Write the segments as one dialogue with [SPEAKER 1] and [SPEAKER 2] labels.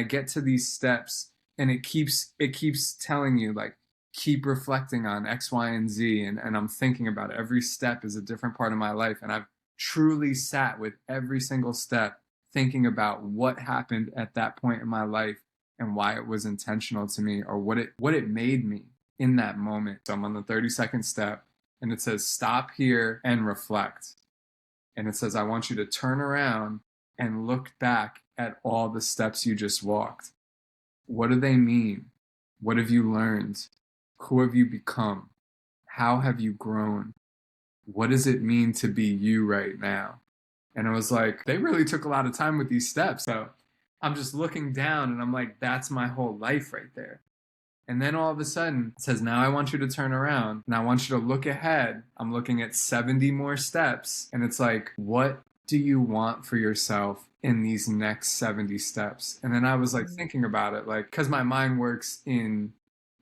[SPEAKER 1] I get to these steps, and it keeps telling you, like, keep reflecting on X, Y, and Z. And I'm thinking about it. Every step is a different part of my life. And I've truly sat with every single step thinking about what happened at that point in my life and why it was intentional to me, or what it made me in that moment. So I'm on the 32nd step, and it says stop here and reflect. And it says I want you to turn around and look back at all the steps you just walked. What do they mean? What have you learned? Who have you become? How have you grown? What does it mean to be you right now? And I was like, they really took a lot of time with these steps. So I'm just looking down, and I'm like, that's my whole life right there. And then all of a sudden it says, now I want you to turn around and I want you to look ahead. I'm looking at 70 more steps. And it's like, what do you want for yourself in these next 70 steps? And then I was like thinking about it, like, because my mind works in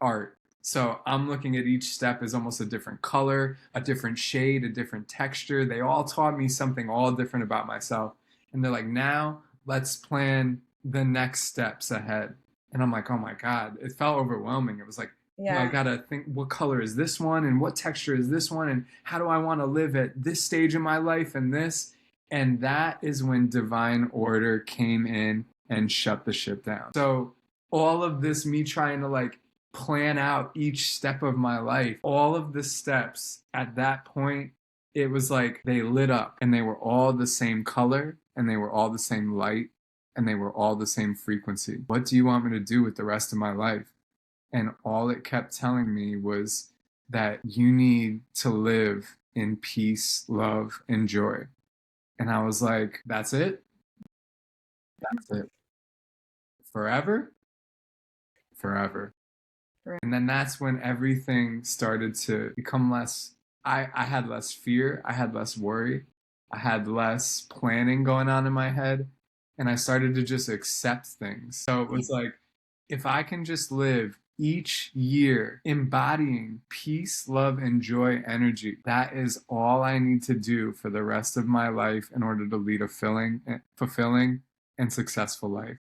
[SPEAKER 1] art. So I'm looking at each step as almost a different color, a different shade, a different texture. They all taught me something all different about myself. And they're like, now let's plan the next steps ahead. And I'm like, oh my God, it felt overwhelming. It was like, I
[SPEAKER 2] Yeah.
[SPEAKER 1] gotta think, what color is this one? And what texture is this one? And how do I want to live at this stage in my life and this? And that is when divine order came in and shut the ship down. So all of this, me trying to like plan out each step of my life, all of the steps at that point, it was like they lit up, and they were all the same color, and they were all the same light, and they were all the same frequency. What do you want me to do with the rest of my life? And all it kept telling me was that you need to live in peace, love, and joy. And I was like, that's it? That's it. Forever? Forever.
[SPEAKER 2] Right.
[SPEAKER 1] And then that's when everything started to become less. I had less fear. I had less worry. I had less planning going on in my head. And I started to just accept things. So it was like, if I can just live each year embodying peace, love, and joy energy, that is all I need to do for the rest of my life in order to lead a fulfilling and successful life.